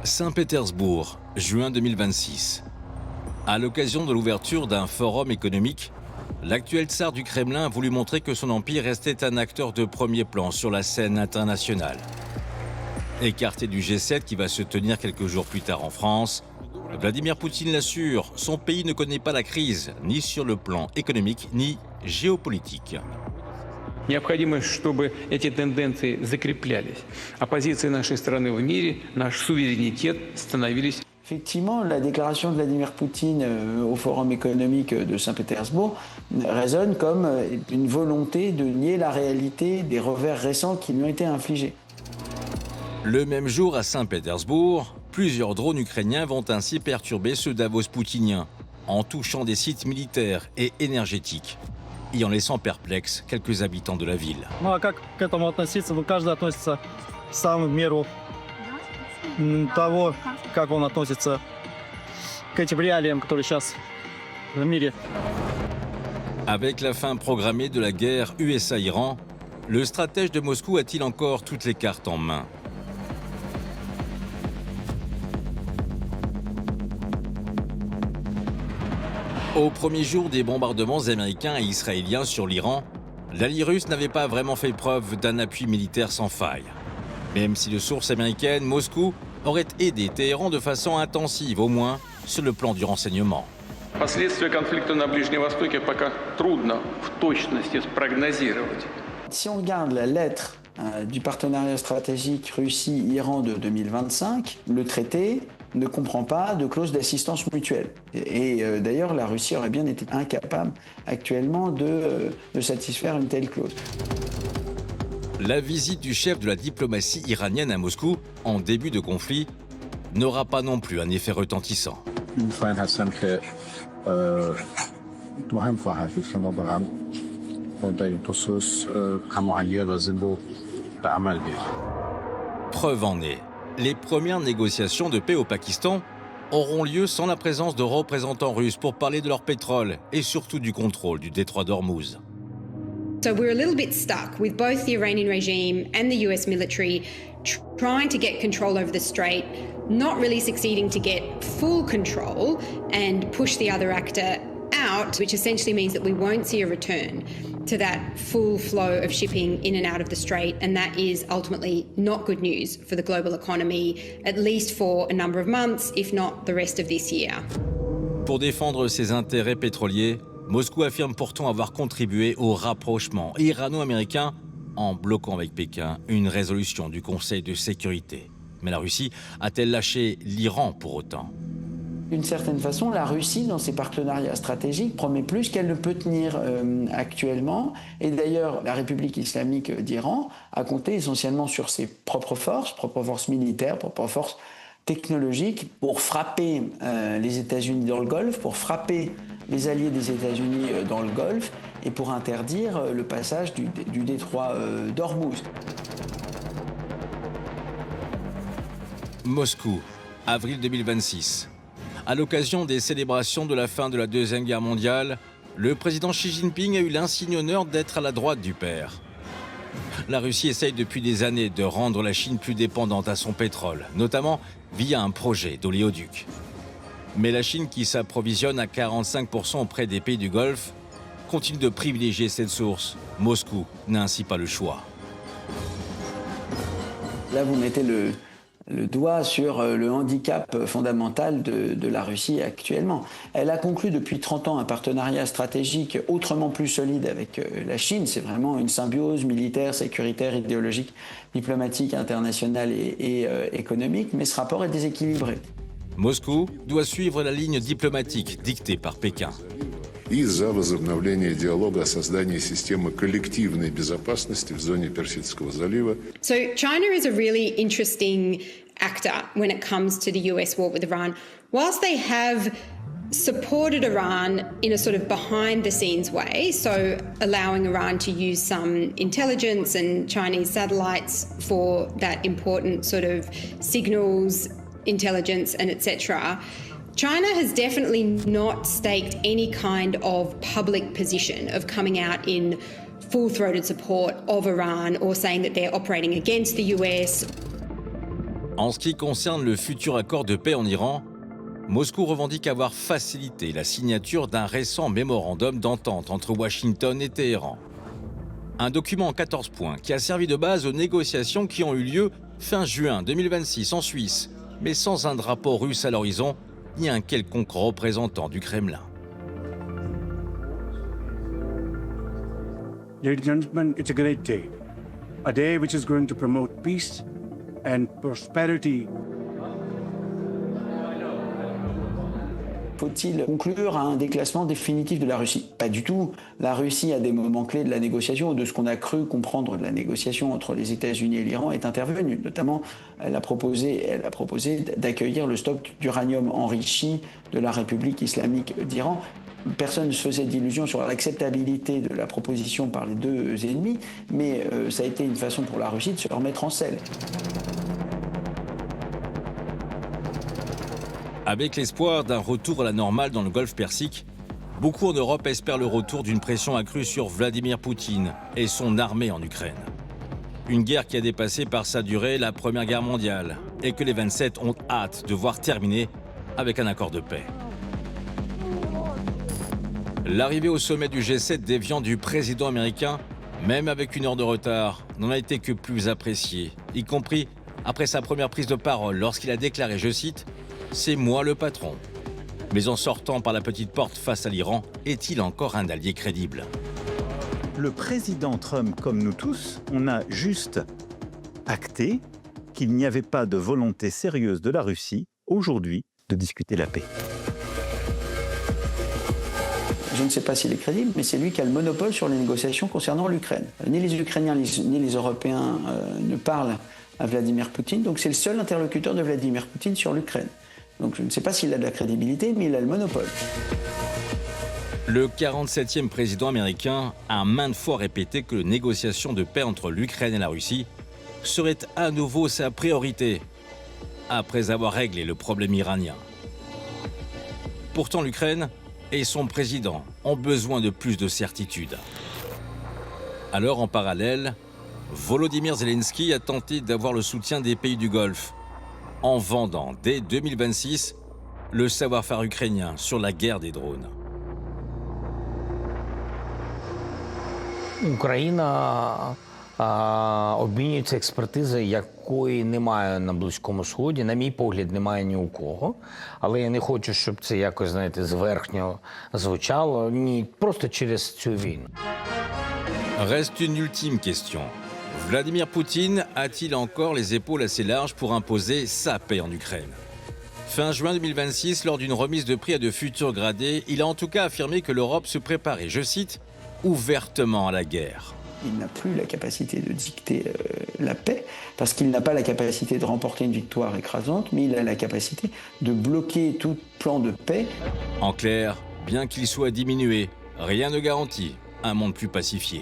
Saint-Pétersbourg, juin 2026. À l'occasion de l'ouverture d'un forum économique, l'actuel tsar du Kremlin a voulu montrer que son empire restait un acteur de premier plan sur la scène internationale. Écarté du G7 qui va se tenir quelques jours plus tard en France, Vladimir Poutine l'assure, son pays ne connaît pas la crise, ni sur le plan économique, ni géopolitique. Необходимо, чтобы эти тенденции закреплялись, а позиции нашей страны в мире, наш суверенитет становились. Effectivement, la déclaration de Vladimir Poutine au Forum économique de Saint-Pétersbourg résonne comme une volonté de nier la réalité des revers récents qui lui ont été infligés. Le même jour à Saint-Pétersbourg, plusieurs drones ukrainiens vont ainsi perturber ceux Davos poutinien, en touchant des sites militaires et énergétiques, et en laissant perplexes quelques habitants de la ville. Ну а как к этому относиться? Ну, каждый относится сам в меру того, как он относится к этим реалиям, которые сейчас в мире. Avec la fin programmée de la guerre USA-Iran, le stratège de Moscou a-t-il encore toutes les cartes en main? Au premier jour des bombardements américains et israéliens sur l'Iran, l'allié russe n'avait pas vraiment fait preuve d'un appui militaire sans faille. Même si de sources américaines, Moscou aurait aidé Téhéran de façon intensive, au moins sur le plan du renseignement. Последствия конфликта на Ближнем Востоке пока трудно в точности спрогнозировать. Si on regarde la lettre du partenariat stratégique Russie-Iran de 2025, le traité ne comprend pas de clause d'assistance mutuelle. Et d'ailleurs, la Russie aurait bien été incapable actuellement de satisfaire une telle clause. La visite du chef de la diplomatie iranienne à Moscou, en début de conflit, n'aura pas non plus un effet retentissant. Preuve en est, les premières négociations de paix au Pakistan auront lieu sans la présence de représentants russes pour parler de leur pétrole et surtout du contrôle du détroit d'Ormuz. So we're a little bit stuck with both the Iranian regime and the US military trying to get control over the strait, not really succeeding to get full control and push the other actor out, which essentially means that we won't see a return to that full flow of shipping in and out of the strait, and that is ultimately not good news for the global economy, at least for a number of months, if not the rest of this year. Pour défendre ses intérêts pétroliers, Moscou affirme pourtant avoir contribué au rapprochement irano-américain en bloquant avec Pékin une résolution du Conseil de sécurité. Mais la Russie a-t-elle lâché l'Iran pour autant ? D'une certaine façon, la Russie, dans ses partenariats stratégiques, promet plus qu'elle ne peut tenir actuellement. Et d'ailleurs, la République islamique d'Iran a compté essentiellement sur ses propres forces militaires, propres forces technologiques, pour frapper les États-Unis dans le Golfe, pour frapper les alliés des États-Unis dans le Golfe et pour interdire le passage du détroit d'Ormuz. Moscou, avril 2026. À l'occasion des célébrations de la fin de la Deuxième Guerre mondiale, le président Xi Jinping a eu l'insigne honneur d'être à la droite du père. La Russie essaye depuis des années de rendre la Chine plus dépendante à son pétrole, notamment via un projet d'oléoduc. Mais la Chine, qui s'approvisionne à 45% auprès des pays du Golfe, continue de privilégier cette source. Moscou n'a ainsi pas le choix. Là, vous mettez le doigt sur le handicap fondamental de la Russie actuellement. Elle a conclu depuis 30 ans un partenariat stratégique autrement plus solide avec la Chine. C'est vraiment une symbiose militaire, sécuritaire, idéologique, diplomatique, internationale et économique, mais ce rapport est déséquilibré. Moscou doit suivre la ligne diplomatique dictée par Pékin. И за возобновление диалога о создании системы коллективной безопасности в зоне Персидского залива. So China is a really interesting actor when it comes to the US war with Iran. Whilst they have supported Iran in a sort of behind-the-scenes way, so allowing Iran to use some intelligence and Chinese satellites for that important sort of signals, intelligence and etc., China has definitely not staked any kind of public position of coming out in full-throated support of Iran or saying that they're operating against the US. En ce qui concerne le futur accord de paix en Iran, Moscou revendique avoir facilité la signature d'un récent mémorandum d'entente entre Washington et Téhéran. Un document en 14 points qui a servi de base aux négociations qui ont eu lieu fin juin 2026 en Suisse, mais sans un drapeau russe à l'horizon ni un quelconque représentant du Kremlin. Ladies and gentlemen, it's a great day. A day which is going to promote peace and prosperity. Faut-il conclure à un déclassement définitif de la Russie? Pas du tout. La Russie, à des moments clés de la négociation, ou de ce qu'on a cru comprendre de la négociation entre les États-Unis et l'Iran, est intervenue. Notamment, elle a proposé d'accueillir le stock d'uranium enrichi de la République islamique d'Iran. Personne ne se faisait d'illusions sur l'acceptabilité de la proposition par les deux ennemis, mais ça a été une façon pour la Russie de se remettre en selle. Avec l'espoir d'un retour à la normale dans le Golfe Persique, beaucoup en Europe espèrent le retour d'une pression accrue sur Vladimir Poutine et son armée en Ukraine. Une guerre qui a dépassé par sa durée la Première Guerre mondiale et que les 27 ont hâte de voir terminer avec un accord de paix. L'arrivée au sommet du G7 déviant du président américain, même avec une heure de retard, n'en a été que plus appréciée, y compris après sa première prise de parole lorsqu'il a déclaré, je cite, « C'est moi le patron ». Mais en sortant par la petite porte face à l'Iran, est-il encore un allié crédible ? Le président Trump, comme nous tous, on a juste acté qu'il n'y avait pas de volonté sérieuse de la Russie, aujourd'hui, de discuter la paix. Je ne sais pas s'il est crédible, mais c'est lui qui a le monopole sur les négociations concernant l'Ukraine. Ni les Ukrainiens ni les Européens ne parlent à Vladimir Poutine, donc c'est le seul interlocuteur de Vladimir Poutine sur l'Ukraine. Donc je ne sais pas s'il a de la crédibilité, mais il a le monopole. Le 47e président américain a maintes fois répété que les négociations de paix entre l'Ukraine et la Russie seraient à nouveau sa priorité, après avoir réglé le problème iranien. Pourtant, l'Ukraine et son président ont besoin de plus de certitude. Alors, en parallèle, Volodymyr Zelensky a tenté d'avoir le soutien des pays du Golfe, en vendant dès 2026 le savoir-faire ukrainien sur la guerre des drones. Україна обмінюється експертизою, якої немає на Близькому Сході. На мій погляд, немає ні у кого. Але я не хочу, щоб це якось, знаєте, зверхньо звучало. Ні, просто через цю війну. Reste une ultime question. Vladimir Poutine a-t-il encore les épaules assez larges pour imposer sa paix en Ukraine ? Fin juin 2026, lors d'une remise de prix à de futurs gradés, il a en tout cas affirmé que l'Europe se préparait, je cite, ouvertement à la guerre. Il n'a plus la capacité de dicter la paix, parce qu'il n'a pas la capacité de remporter une victoire écrasante, mais il a la capacité de bloquer tout plan de paix. En clair, bien qu'il soit diminué, rien ne garantit un monde plus pacifié.